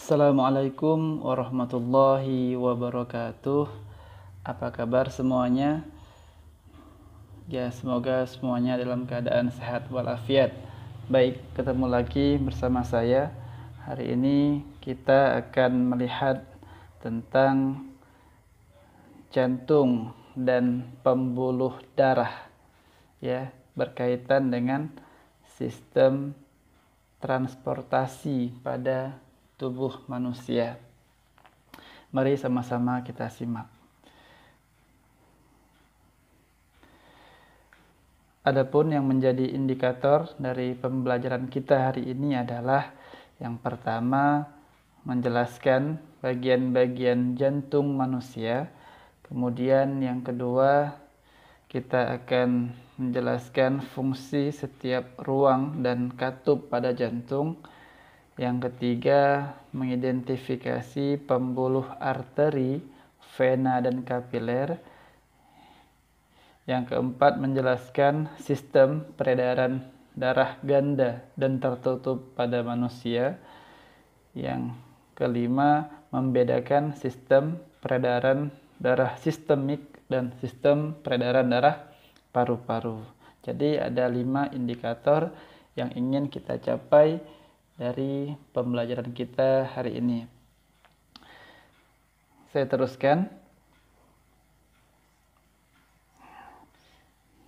Assalamualaikum warahmatullahi wabarakatuh. Apa kabar semuanya? Ya, semoga semuanya dalam keadaan sehat walafiat. Baik, ketemu lagi bersama saya. Hari ini kita akan melihat tentang jantung dan pembuluh darah, ya, berkaitan dengan sistem transportasi pada tubuh manusia. Mari sama-sama kita simak. Adapun yang menjadi indikator dari pembelajaran kita hari ini adalah yang pertama menjelaskan bagian-bagian jantung manusia. Kemudian yang kedua kita akan menjelaskan fungsi setiap ruang dan katup pada jantung. Yang ketiga, mengidentifikasi pembuluh arteri, vena, dan kapiler. Yang keempat, menjelaskan sistem peredaran darah ganda dan tertutup pada manusia. Yang kelima, membedakan sistem peredaran darah sistemik dan sistem peredaran darah paru-paru. Jadi ada 5 indikator yang ingin kita capai dari pembelajaran kita hari ini. Saya teruskan.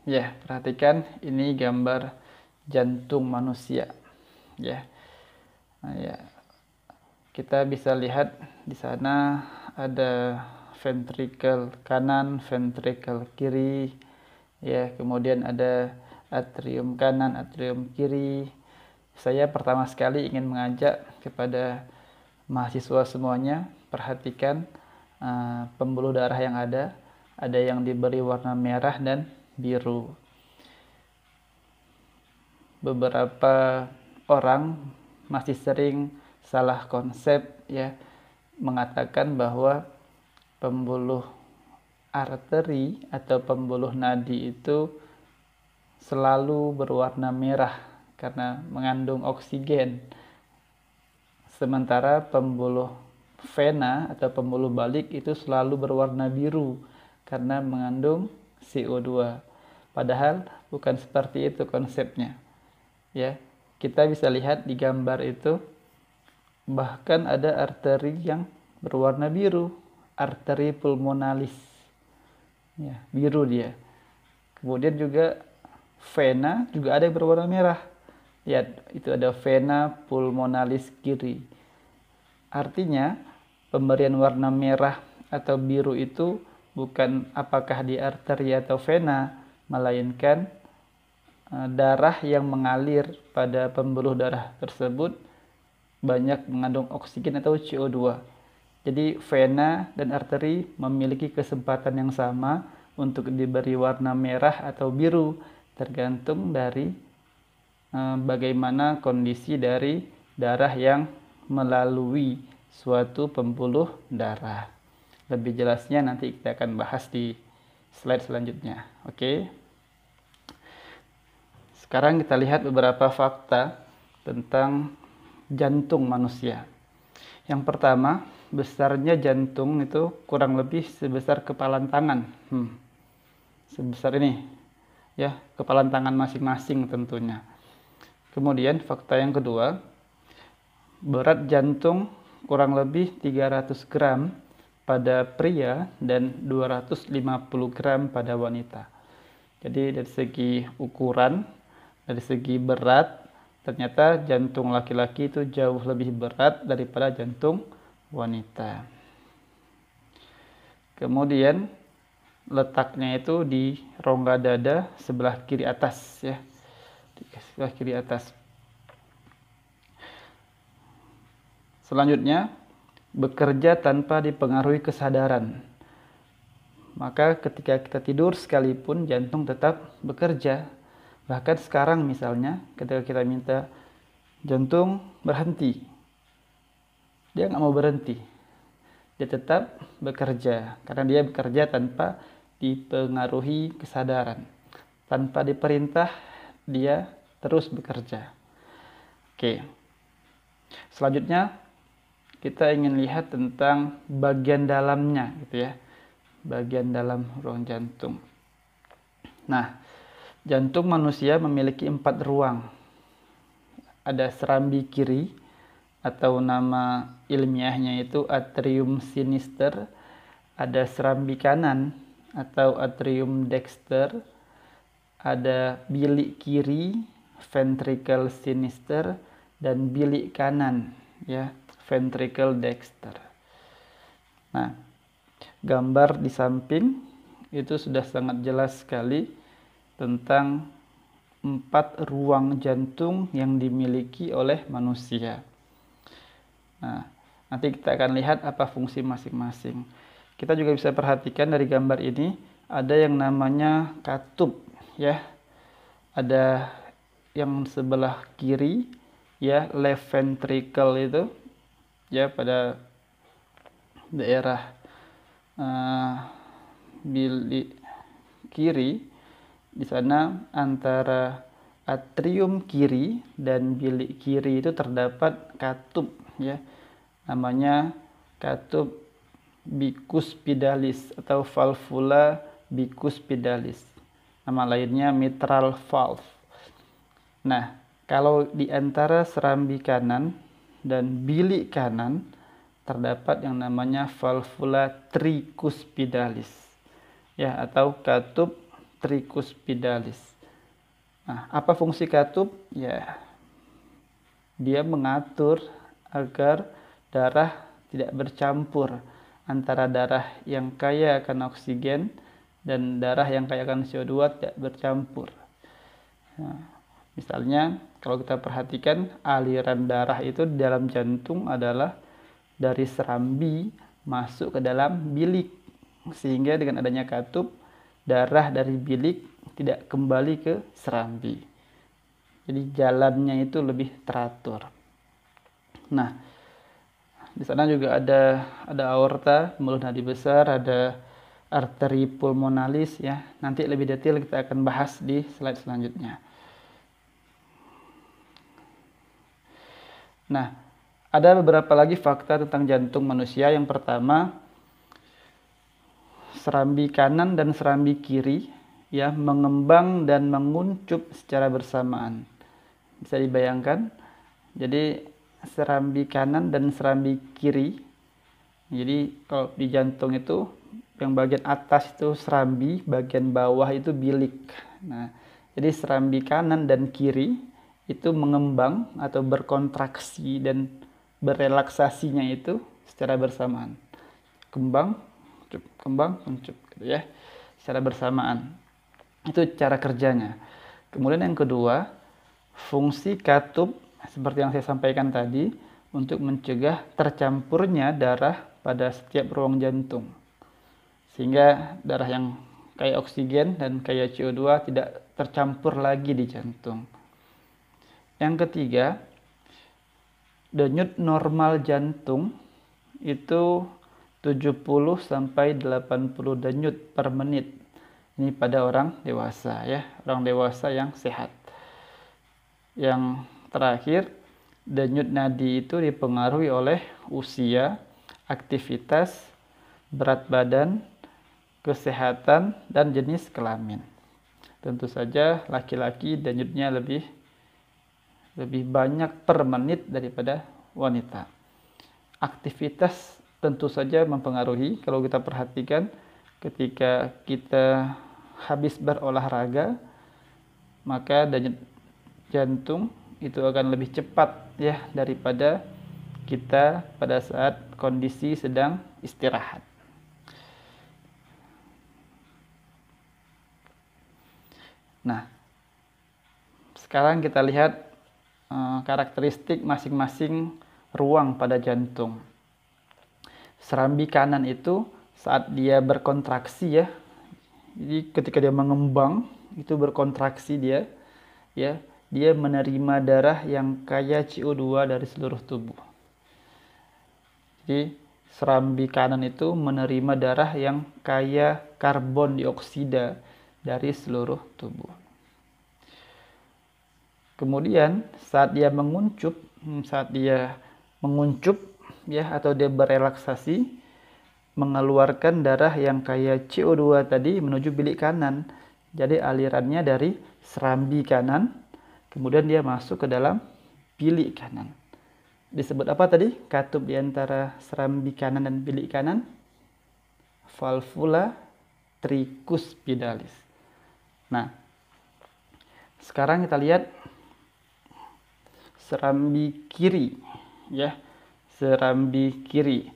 Ya, perhatikan ini gambar jantung manusia. Ya. Nah, ya. Kita bisa lihat di sana ada ventrikel kanan, ventrikel kiri. Ya, kemudian ada atrium kanan, atrium kiri. Saya pertama sekali ingin mengajak kepada mahasiswa semuanya, perhatikan pembuluh darah yang ada yang diberi warna merah dan biru. Beberapa orang masih sering salah konsep, ya, mengatakan bahwa pembuluh arteri atau pembuluh nadi itu selalu berwarna merah karena mengandung oksigen. Sementara pembuluh vena atau pembuluh balik itu selalu berwarna biru karena mengandung CO2. Padahal bukan seperti itu konsepnya. Ya, kita bisa lihat di gambar itu bahkan ada arteri yang berwarna biru, arteri pulmonalis. Ya, biru dia. Kemudian juga vena juga ada yang berwarna merah. Ya, itu ada vena pulmonalis kiri. Artinya, pemberian warna merah atau biru itu bukan apakah di arteri atau vena, melainkan darah yang mengalir pada pembuluh darah tersebut banyak mengandung oksigen atau CO2. Jadi vena dan arteri memiliki kesempatan yang sama untuk diberi warna merah atau biru, tergantung dari bagaimana kondisi dari darah yang melalui suatu pembuluh darah. Lebih jelasnya nanti kita akan bahas di slide selanjutnya. Oke. Sekarang kita lihat beberapa fakta tentang jantung manusia. Yang pertama, besarnya jantung itu kurang lebih sebesar kepalan tangan. Sebesar ini. Ya, kepalan tangan masing-masing tentunya. Kemudian fakta yang kedua, berat jantung kurang lebih 300 gram pada pria dan 250 gram pada wanita. Jadi dari segi ukuran, dari segi berat, ternyata jantung laki-laki itu jauh lebih berat daripada jantung wanita. Kemudian letaknya itu di rongga dada sebelah kiri atas, ya. Di sebelah kiri atas. Selanjutnya, bekerja tanpa dipengaruhi kesadaran. Maka ketika kita tidur sekalipun jantung tetap bekerja. Bahkan sekarang misalnya ketika kita minta jantung berhenti, dia nggak mau berhenti. Dia tetap bekerja karena dia bekerja tanpa dipengaruhi kesadaran. Tanpa diperintah dia terus bekerja. Oke. Selanjutnya kita ingin lihat tentang bagian dalamnya gitu ya, bagian dalam ruang jantung. Nah, jantung manusia memiliki 4 ruang. Ada serambi kiri atau nama ilmiahnya itu atrium sinister, ada serambi kanan atau atrium dexter, ada bilik kiri ventricle sinister, dan bilik kanan ya ventricle dexter. Nah, gambar di samping itu sudah sangat jelas sekali tentang 4 ruang jantung yang dimiliki oleh manusia. Nah, nanti kita akan lihat apa fungsi masing-masing. Kita juga bisa perhatikan dari gambar ini ada yang namanya katup ya. Ada yang sebelah kiri ya, left ventricle itu ya, pada daerah bilik kiri. Di sana antara atrium kiri dan bilik kiri itu terdapat katup ya, namanya katup bicuspidalis atau valvula bicuspidalis, nama lainnya mitral valve. Nah, kalau di antara serambi kanan dan bilik kanan terdapat yang namanya valvula tricuspidalis ya, atau katup tricuspidalis. Nah, apa fungsi katup? Ya, dia mengatur agar darah tidak bercampur antara darah yang kaya akan oksigen dan darah yang kaya akan CO2 tidak bercampur. Nah, misalnya kalau kita perhatikan aliran darah itu di dalam jantung adalah dari serambi masuk ke dalam bilik, sehingga dengan adanya katup darah dari bilik tidak kembali ke serambi. Jadi jalannya itu lebih teratur. Nah, di sana juga ada aorta, pembuluh nadi besar, ada arteri pulmonalis ya. Nanti lebih detail kita akan bahas di slide selanjutnya. Nah, ada beberapa lagi fakta tentang jantung manusia. Yang pertama, serambi kanan dan serambi kiri ya mengembang dan menguncup secara bersamaan. Bisa dibayangkan. Jadi serambi kanan dan serambi kiri. Jadi kalau di jantung itu yang bagian atas itu serambi, bagian bawah itu bilik. Nah, jadi serambi kanan dan kiri itu mengembang atau berkontraksi dan berelaksasinya itu secara bersamaan. Kembang, kuncup gitu ya, secara bersamaan. Itu cara kerjanya. Kemudian yang kedua, fungsi katup seperti yang saya sampaikan tadi untuk mencegah tercampurnya darah pada setiap ruang jantung. Sehingga darah yang kaya oksigen dan kaya CO2 tidak tercampur lagi di jantung. Yang ketiga, denyut normal jantung itu 70 sampai 80 denyut per menit. Ini pada orang dewasa ya, orang dewasa yang sehat. Yang terakhir, denyut nadi itu dipengaruhi oleh usia, aktivitas, berat badan, kesehatan, dan jenis kelamin. Tentu saja laki-laki denyutnya lebih banyak per menit daripada wanita. Aktivitas tentu saja mempengaruhi. Kalau kita perhatikan ketika kita habis berolahraga, maka denyut jantung itu akan lebih cepat ya daripada kita pada saat kondisi sedang istirahat. Nah, sekarang kita lihat karakteristik masing-masing ruang pada jantung. Serambi kanan itu saat dia berkontraksi ya, jadi ketika dia mengembang itu berkontraksi dia menerima darah yang kaya CO2 dari seluruh tubuh. Jadi serambi kanan itu menerima darah yang kaya karbon dioksida dari seluruh tubuh. Kemudian saat dia menguncup ya, atau dia berelaksasi, mengeluarkan darah yang kayak CO2 tadi menuju bilik kanan. Jadi alirannya dari serambi kanan, kemudian dia masuk ke dalam bilik kanan. Disebut apa tadi? Katup di antara serambi kanan dan bilik kanan? Valvula tricuspidalis. Nah, sekarang kita lihat serambi kiri, ya, serambi kiri.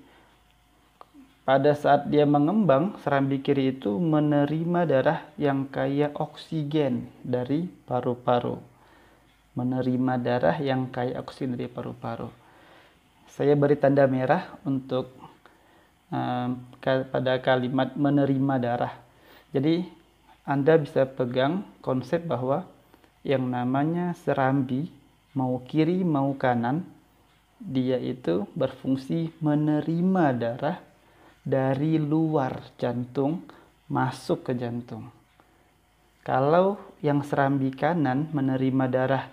Pada saat dia mengembang, serambi kiri itu menerima darah yang kaya oksigen dari paru-paru. Menerima darah yang kaya oksigen dari paru-paru. Saya beri tanda merah untuk pada kalimat menerima darah. Jadi Anda bisa pegang konsep bahwa yang namanya serambi, mau kiri mau kanan, dia itu berfungsi menerima darah dari luar jantung masuk ke jantung. Kalau yang serambi kanan menerima darah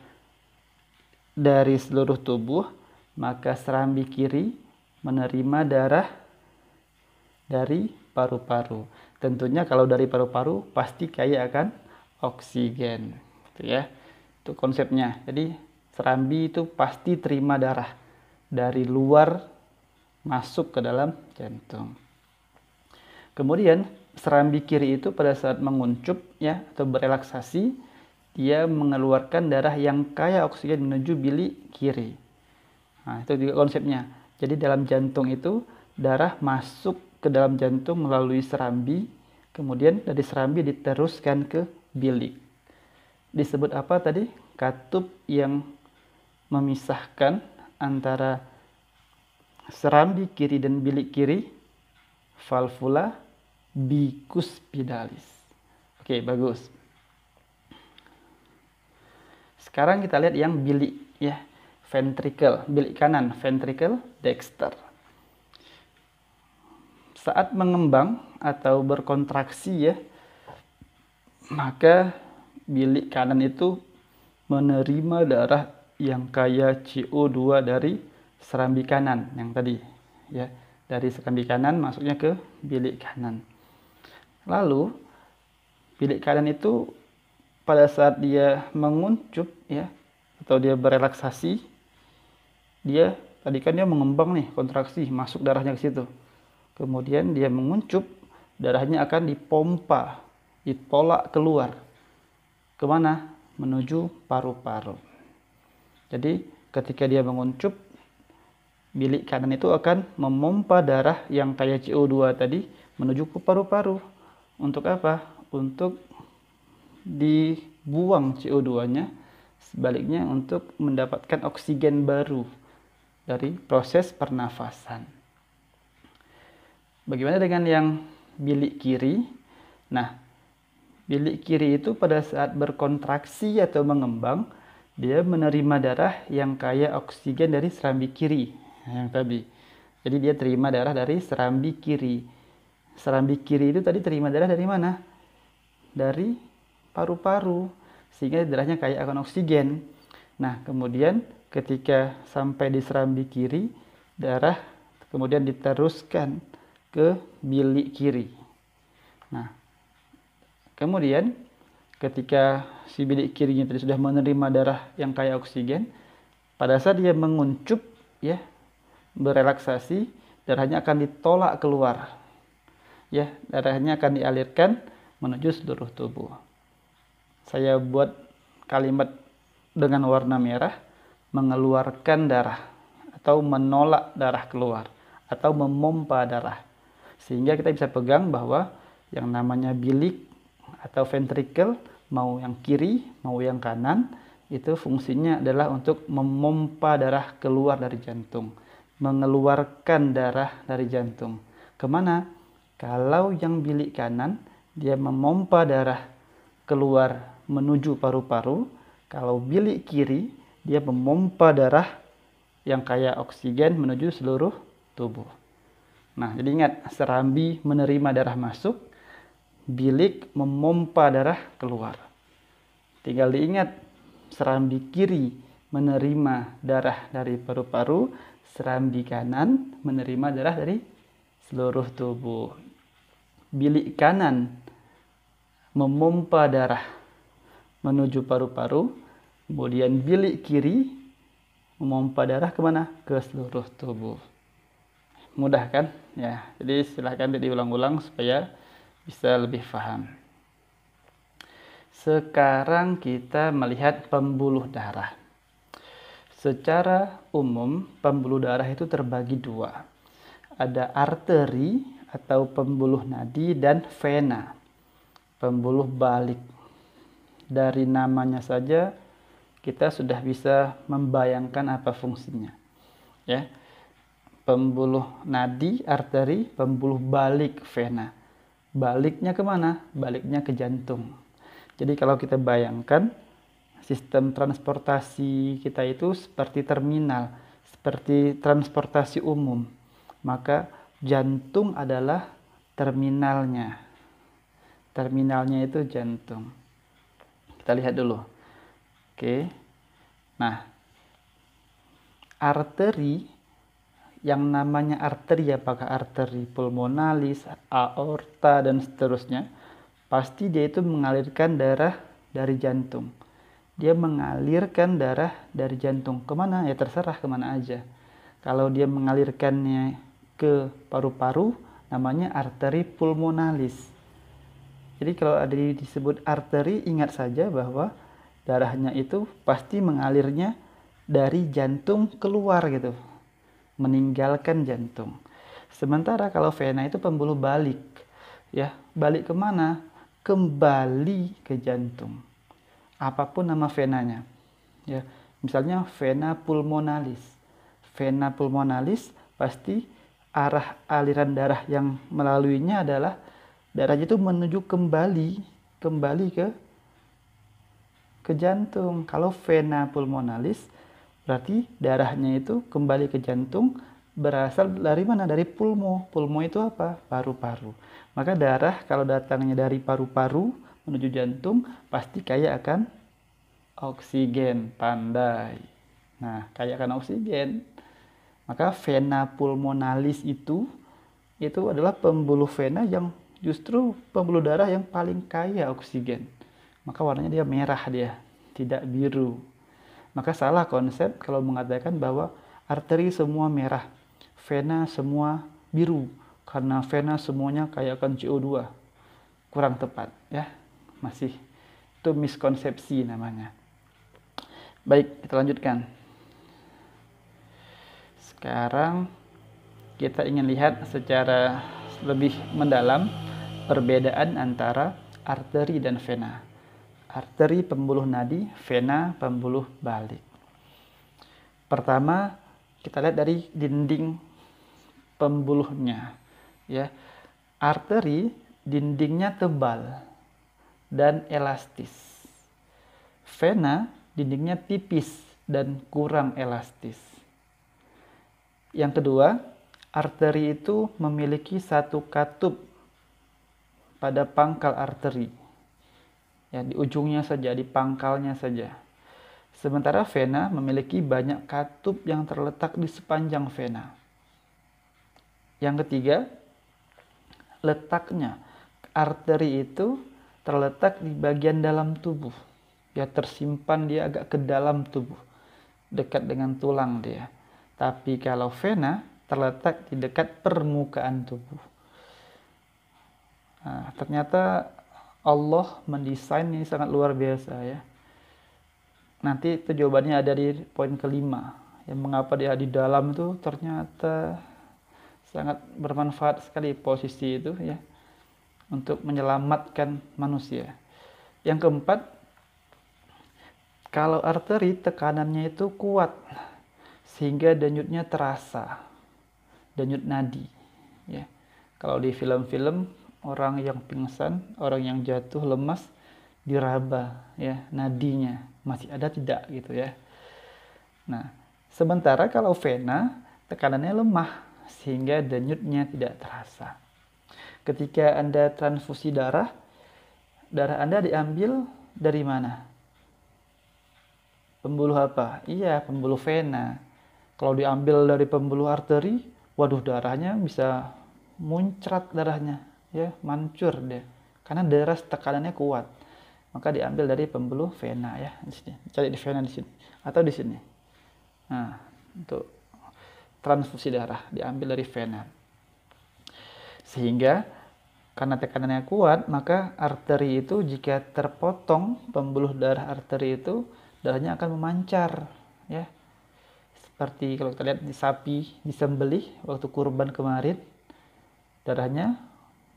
dari seluruh tubuh, maka serambi kiri menerima darah dari paru-paru. Tentunya kalau dari paru-paru pasti kaya akan oksigen, gitu ya. Itu konsepnya. Jadi serambi itu pasti terima darah dari luar masuk ke dalam jantung. Kemudian serambi kiri itu pada saat menguncup, ya, atau berelaksasi, dia mengeluarkan darah yang kaya oksigen menuju bilik kiri. Nah, itu juga konsepnya. Jadi dalam jantung itu darah masuk ke dalam jantung melalui serambi, kemudian dari serambi diteruskan ke bilik. Disebut apa tadi? Katup yang memisahkan antara serambi kiri dan bilik kiri, valvula bicuspidalis. Oke, bagus. Sekarang kita lihat yang bilik, ya, ventricle, bilik kanan, ventricle dexter. Saat mengembang atau berkontraksi, ya, maka bilik kanan itu menerima darah yang kaya CO2 dari serambi kanan yang tadi, ya, dari serambi kanan masuknya ke bilik kanan. Lalu bilik kanan itu pada saat dia menguncup, ya, atau dia berelaksasi, dia tadi kan dia mengembang nih, kontraksi, masuk darahnya ke situ. Kemudian dia menguncup, darahnya akan dipompa, ditolak keluar. Kemana? Menuju paru-paru. Jadi ketika dia menguncup, bilik kanan itu akan memompa darah yang kaya CO2 tadi menuju ke paru-paru. Untuk apa? Untuk dibuang CO2-nya, sebaliknya untuk mendapatkan oksigen baru dari proses pernafasan. Bagaimana dengan yang bilik kiri? Nah, bilik kiri itu pada saat berkontraksi atau mengembang, dia menerima darah yang kaya oksigen dari serambi kiri, yang tadi. Jadi dia terima darah dari serambi kiri. Serambi kiri itu tadi terima darah dari mana? Dari paru-paru, sehingga darahnya kaya akan oksigen. Nah, kemudian ketika sampai di serambi kiri, darah kemudian diteruskan ke bilik kiri. Nah, kemudian ketika si bilik kirinya tadi sudah menerima darah yang kaya oksigen, pada saat dia menguncup, ya, berelaksasi, darahnya akan ditolak keluar. Ya, darahnya akan dialirkan menuju seluruh tubuh. Saya buat kalimat dengan warna merah, mengeluarkan darah atau menolak darah keluar atau memompa darah. Sehingga kita bisa pegang bahwa yang namanya bilik atau ventricle, mau yang kiri mau yang kanan, itu fungsinya adalah untuk memompa darah keluar dari jantung, mengeluarkan darah dari jantung. Kemana? Kalau yang bilik kanan, dia memompa darah keluar menuju paru-paru. Kalau bilik kiri, dia memompa darah yang kaya oksigen menuju seluruh tubuh. Nah, jadi ingat, serambi menerima darah masuk, bilik memompa darah keluar. Tinggal diingat, serambi kiri menerima darah dari paru-paru, serambi kanan menerima darah dari seluruh tubuh. Bilik kanan memompa darah menuju paru-paru, kemudian bilik kiri memompa darah kemana? Ke seluruh tubuh. Mudah kan? Ya, jadi silahkan diulang-ulang supaya bisa lebih paham. Sekarang kita melihat pembuluh darah. Secara umum, pembuluh darah itu terbagi dua. Ada arteri atau pembuluh nadi dan vena, pembuluh balik. Dari namanya saja kita sudah bisa membayangkan apa fungsinya. Ya. Pembuluh nadi, arteri, pembuluh balik, vena. Baliknya kemana? Baliknya ke jantung. Jadi kalau kita bayangkan sistem transportasi kita itu seperti terminal, seperti transportasi umum. Maka jantung adalah terminalnya. Terminalnya itu jantung. Kita lihat dulu. Oke. Nah, arteri yang namanya arteri, apakah arteri pulmonalis, aorta, dan seterusnya, pasti dia itu mengalirkan darah dari jantung. Dia mengalirkan darah dari jantung kemana? Ya terserah kemana aja. Kalau dia mengalirkannya ke paru-paru, namanya arteri pulmonalis. Jadi kalau ada disebut arteri, ingat saja bahwa darahnya itu pasti mengalirnya dari jantung keluar gitu, meninggalkan jantung. Sementara kalau vena itu pembuluh balik, ya balik kemana? Kembali ke jantung. Apapun nama venanya, ya misalnya vena pulmonalis. Vena pulmonalis pasti arah aliran darah yang melaluinya adalah darahnya itu menuju kembali ke jantung. Kalau vena pulmonalis berarti darahnya itu kembali ke jantung, berasal dari mana? Dari pulmo. Pulmo itu apa? Paru-paru. Maka darah kalau datangnya dari paru-paru menuju jantung pasti kaya akan oksigen. Pandai. Nah, kaya akan oksigen. Maka vena pulmonalis itu adalah pembuluh vena yang justru pembuluh darah yang paling kaya oksigen. Maka warnanya dia merah, dia tidak biru. Maka salah konsep kalau mengatakan bahwa arteri semua merah, vena semua biru, karena vena semuanya kaya akan CO2. Kurang tepat, ya. Masih itu miskonsepsi namanya. Baik, kita lanjutkan. Sekarang kita ingin lihat secara lebih mendalam perbedaan antara arteri dan vena. Arteri pembuluh nadi, vena pembuluh balik. Pertama, kita lihat dari dinding pembuluhnya. Ya, arteri dindingnya tebal dan elastis. Vena dindingnya tipis dan kurang elastis. Yang kedua, arteri itu memiliki satu katup pada pangkal arteri. Ya, di ujungnya saja, di pangkalnya saja. Sementara vena memiliki banyak katup yang terletak di sepanjang vena. Yang ketiga, letaknya. Arteri itu terletak di bagian dalam tubuh. Ya, tersimpan dia agak ke dalam tubuh, dekat dengan tulang dia. Tapi kalau vena terletak di dekat permukaan tubuh. Nah, ternyata Allah mendesain ini sangat luar biasa, ya. Nanti itu jawabannya ada di poin kelima. Yang mengapa dia di dalam itu ternyata sangat bermanfaat sekali posisi itu, ya, untuk menyelamatkan manusia. Yang keempat, kalau arteri tekanannya itu kuat sehingga denyutnya terasa, denyut nadi, ya. Kalau di film-film orang yang pingsan, orang yang jatuh lemas diraba, ya, nadinya masih ada tidak gitu, ya. Nah, sementara kalau vena tekanannya lemah sehingga denyutnya tidak terasa. Ketika Anda transfusi darah Anda diambil dari mana? Pembuluh apa? Iya, pembuluh vena. Kalau diambil dari pembuluh arteri, waduh darahnya bisa muncrat darahnya, ya, mancur dia. Karena darah tekanannya kuat. Maka diambil dari pembuluh vena ya, di sini. Cari di vena di sini atau di sini. Nah, untuk transfusi darah diambil dari vena. Sehingga karena tekanannya kuat, maka arteri itu jika terpotong pembuluh darah arteri itu, darahnya akan memancar, ya. Seperti kalau kita lihat di sapi disembelih waktu kurban kemarin, darahnya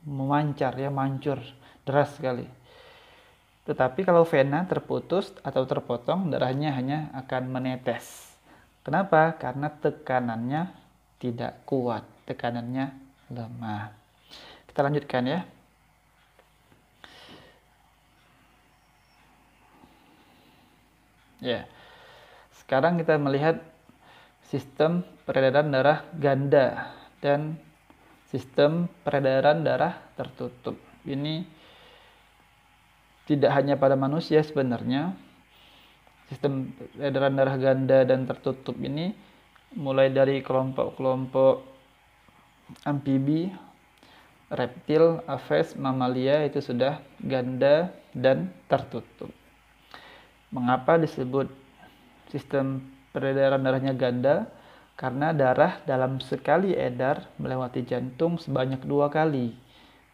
memancar, ya, mancur deras sekali. Tetapi kalau vena terputus atau terpotong, darahnya hanya akan menetes. Kenapa? Karena tekanannya tidak kuat, tekanannya lemah. Kita lanjutkan ya. Ya. Sekarang kita melihat sistem peredaran darah ganda dan sistem peredaran darah tertutup. Ini tidak hanya pada manusia sebenarnya. Sistem peredaran darah ganda dan tertutup ini mulai dari kelompok-kelompok amfibi, reptil, aves, mamalia itu sudah ganda dan tertutup. Mengapa disebut sistem peredaran darahnya ganda? Karena darah dalam sekali edar melewati jantung sebanyak 2 kali.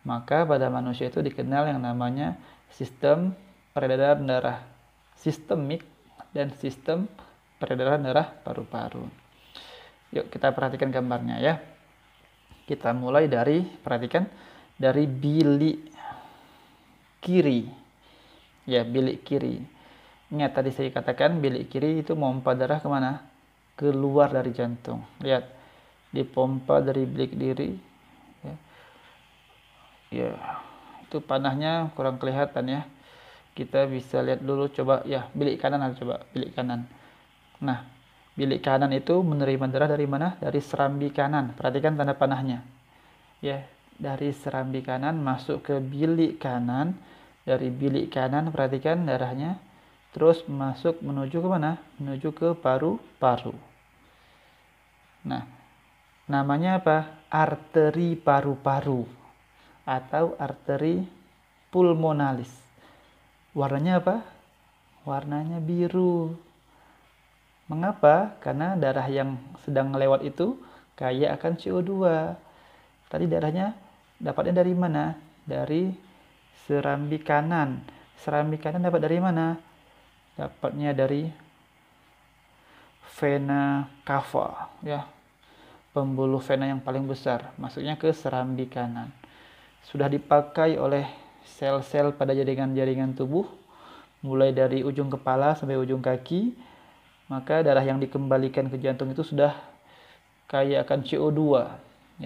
Maka pada manusia itu dikenal yang namanya sistem peredaran darah sistemik dan sistem peredaran darah paru-paru. Yuk kita perhatikan gambarnya ya. Kita mulai dari, perhatikan, dari bilik kiri. Ya, bilik kiri. Ingat tadi saya katakan bilik kiri itu memompa darah kemana? Keluar dari jantung. Lihat, dipompa dari bilik kiri. Ya, itu panahnya kurang kelihatan ya. Kita bisa lihat dulu, coba ya, bilik kanan, coba bilik kanan. Nah, bilik kanan itu menerima darah dari mana? Dari serambi kanan. Perhatikan tanda panahnya. Ya, dari serambi kanan masuk ke bilik kanan. Dari bilik kanan perhatikan darahnya terus masuk menuju ke mana? Menuju ke paru-paru. Nah, namanya apa? Arteri paru-paru atau arteri pulmonalis. Warnanya apa? Warnanya biru. Mengapa? Karena darah yang sedang lewat itu kaya akan CO2. Tadi darahnya dapatnya dari mana? Dari serambi kanan. Serambi kanan dapat dari mana? Dapatnya dari vena cava, ya. Pembuluh vena yang paling besar, masuknya ke serambi kanan. Sudah dipakai oleh sel-sel pada jaringan-jaringan tubuh, mulai dari ujung kepala sampai ujung kaki. Maka darah yang dikembalikan ke jantung itu sudah kaya akan CO2,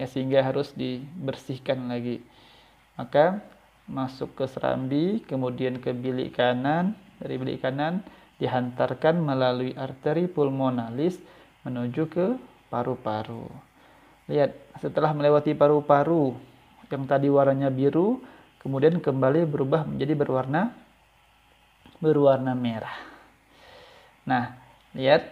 ya, sehingga harus dibersihkan lagi. Maka masuk ke serambi, kemudian ke bilik kanan, dari bilik kanan dihantarkan melalui arteri pulmonalis menuju ke paru-paru. Lihat, setelah melewati paru-paru yang tadi warnanya biru, kemudian kembali berubah menjadi berwarna merah. Nah, lihat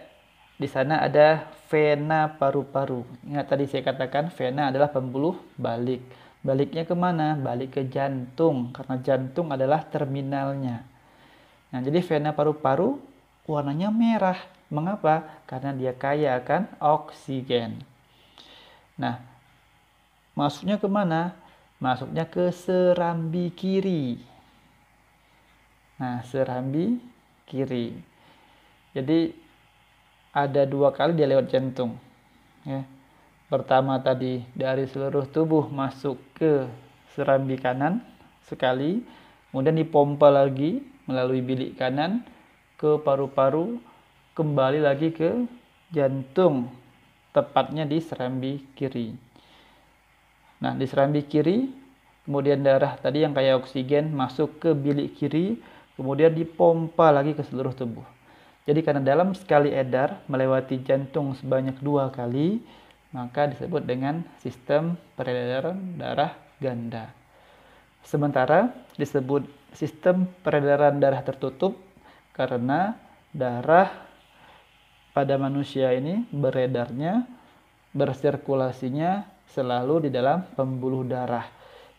di sana ada vena paru-paru. Ingat tadi saya katakan vena adalah pembuluh balik. Baliknya kemana? Balik ke jantung, karena jantung adalah terminalnya. Nah, jadi vena paru-paru warnanya merah. Mengapa? Karena dia kaya akan oksigen. Nah, masuknya kemana? Masuknya ke serambi kiri. Nah, serambi kiri. Jadi ada 2 kali dia lewat jantung. Ya. Pertama tadi dari seluruh tubuh masuk ke serambi kanan sekali, kemudian dipompa lagi melalui bilik kanan ke paru-paru, kembali lagi ke jantung, tepatnya di serambi kiri. Nah, di serambi kiri, kemudian darah tadi yang kayak oksigen masuk ke bilik kiri, kemudian dipompa lagi ke seluruh tubuh. Jadi karena dalam sekali edar melewati jantung sebanyak 2 kali, maka disebut dengan sistem peredaran darah ganda. Sementara disebut sistem peredaran darah tertutup karena darah pada manusia ini beredarnya, bersirkulasinya selalu di dalam pembuluh darah.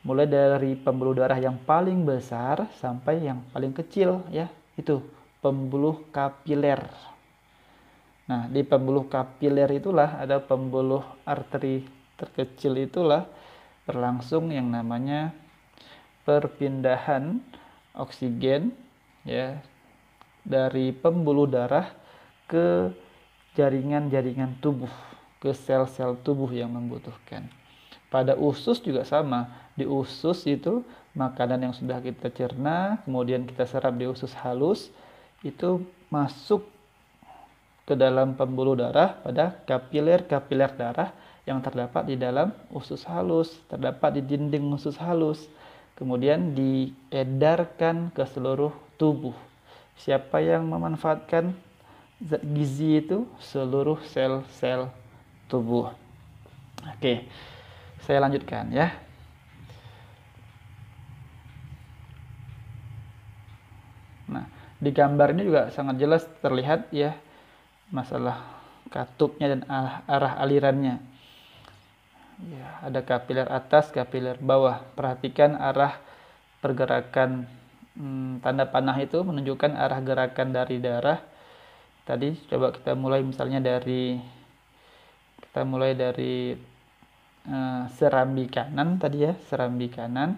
Mulai dari pembuluh darah yang paling besar sampai yang paling kecil, ya, itu pembuluh kapiler. Nah, di pembuluh kapiler itulah, ada pembuluh arteri terkecil itulah berlangsung yang namanya perpindahan oksigen, ya, dari pembuluh darah ke jaringan-jaringan tubuh, ke sel-sel tubuh yang membutuhkan. Pada usus juga sama. Di usus itu makanan yang sudah kita cerna, kemudian kita serap di usus halus, itu masuk ke dalam pembuluh darah pada kapiler-kapiler darah yang terdapat di dalam usus halus, terdapat di dinding usus halus, kemudian diedarkan ke seluruh tubuh. Siapa yang memanfaatkan zat gizi itu? Seluruh sel-sel tubuh. Oke, saya lanjutkan ya. Nah, di gambar ini juga sangat jelas terlihat ya masalah katupnya dan arah alirannya. Ya, ada kapiler atas, kapiler bawah. Perhatikan arah pergerakan tanda panah itu menunjukkan arah gerakan dari darah. Tadi coba kita mulai misalnya dari serambi kanan tadi ya, serambi kanan.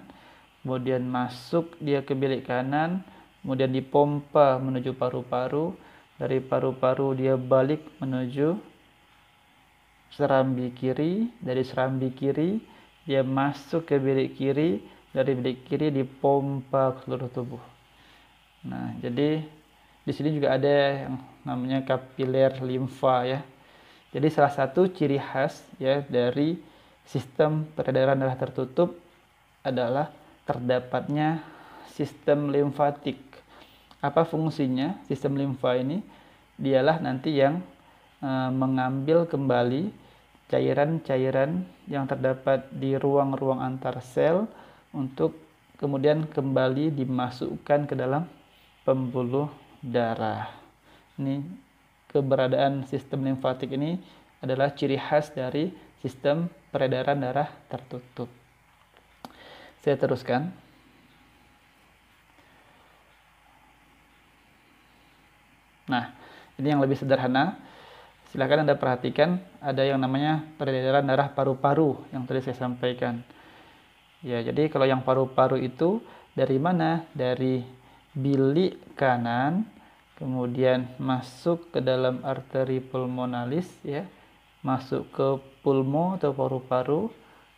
Kemudian masuk dia ke bilik kanan, kemudian dipompa menuju paru-paru. Dari paru-paru dia balik menuju serambi kiri, dari serambi kiri dia masuk ke bilik kiri, dari bilik kiri dipompa ke seluruh tubuh. Nah, jadi di sini juga ada yang namanya kapiler limfa ya. Jadi salah satu ciri khas ya dari sistem peredaran darah tertutup adalah terdapatnya sistem limfatik. Apa fungsinya sistem limfa ini? Dialah nanti yang mengambil kembali cairan-cairan yang terdapat di ruang-ruang antar sel untuk kemudian kembali dimasukkan ke dalam pembuluh darah. Ini keberadaan sistem limfatik ini adalah ciri khas dari sistem peredaran darah tertutup. Saya teruskan. Nah, ini yang lebih sederhana. Silakan Anda perhatikan, ada yang namanya peredaran darah paru-paru yang tadi saya sampaikan. Ya, jadi kalau yang paru-paru itu dari mana? Dari bilik kanan, kemudian masuk ke dalam arteri pulmonalis ya, masuk ke pulmo atau paru-paru,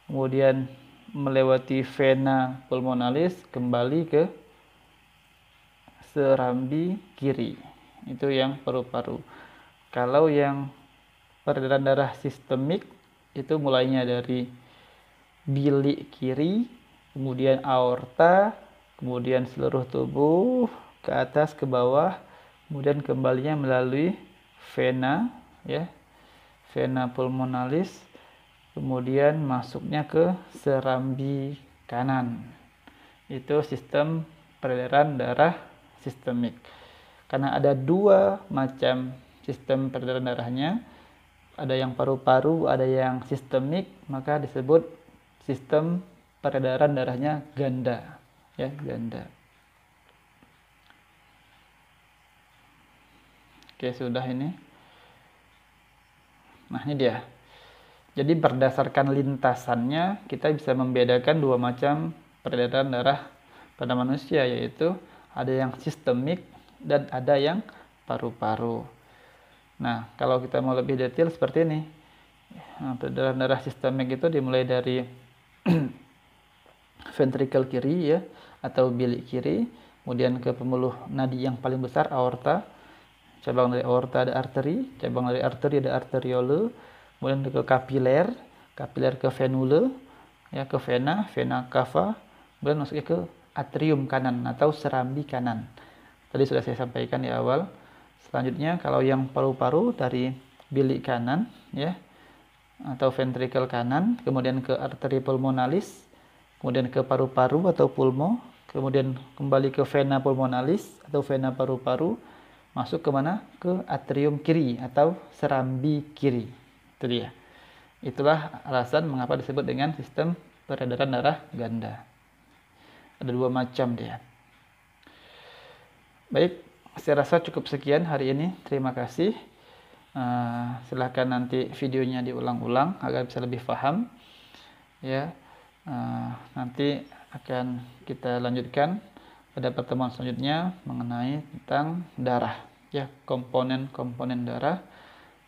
kemudian melewati vena pulmonalis kembali ke serambi kiri. Itu yang paru-paru. Kalau yang peredaran darah sistemik itu mulainya dari bilik kiri, kemudian aorta, kemudian seluruh tubuh ke atas ke bawah, kemudian kembalinya melalui vena ya, vena pulmonalis, kemudian masuknya ke serambi kanan. Itu sistem peredaran darah sistemik. Karena ada dua macam sistem peredaran darahnya, ada yang paru-paru, ada yang sistemik, maka disebut sistem peredaran darahnya ganda, ya, ganda. Oke, sudah ini. Nah, ini dia. Jadi berdasarkan lintasannya kita bisa membedakan dua macam peredaran darah pada manusia, yaitu ada yang sistemik dan ada yang paru-paru. Nah, kalau kita mau lebih detail seperti ini. Nah, peredaran darah sistemik itu dimulai dari ventrikel kiri ya, atau bilik kiri, kemudian ke pembuluh nadi yang paling besar aorta. Cabang dari aorta ada arteri, cabang dari arteri ada arteriole, kemudian ke kapiler, kapiler ke venule, ya, ke vena, vena cava, kemudian masuknya ke atrium kanan atau serambi kanan. Tadi sudah saya sampaikan di awal. Selanjutnya kalau yang paru-paru dari bilik kanan ya, atau ventrikel kanan, kemudian ke arteri pulmonalis, kemudian ke paru-paru atau pulmo, kemudian kembali ke vena pulmonalis atau vena paru-paru, masuk ke mana? Ke atrium kiri atau serambi kiri. Itu dia. Itulah alasan mengapa disebut dengan sistem peredaran darah ganda. Ada 2 macam dia. Baik, saya rasa cukup sekian hari ini. Terima kasih. Silahkan nanti videonya diulang-ulang agar bisa lebih paham. Ya, nanti akan kita lanjutkan pada pertemuan selanjutnya mengenai tentang darah, ya, komponen-komponen darah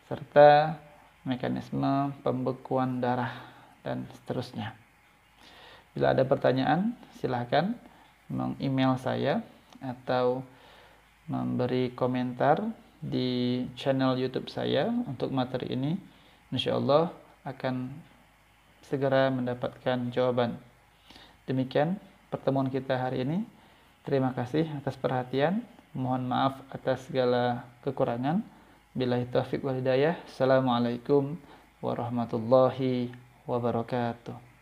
serta mekanisme pembekuan darah dan seterusnya. Bila ada pertanyaan, silahkan meng-email saya atau memberi komentar di channel YouTube saya untuk materi ini. Insya Allah akan segera mendapatkan jawaban. Demikian pertemuan kita hari ini. Terima kasih atas perhatian. Mohon maaf atas segala kekurangan. Billahi taufiq wal hidayah. Assalamualaikum warahmatullahi wabarakatuh.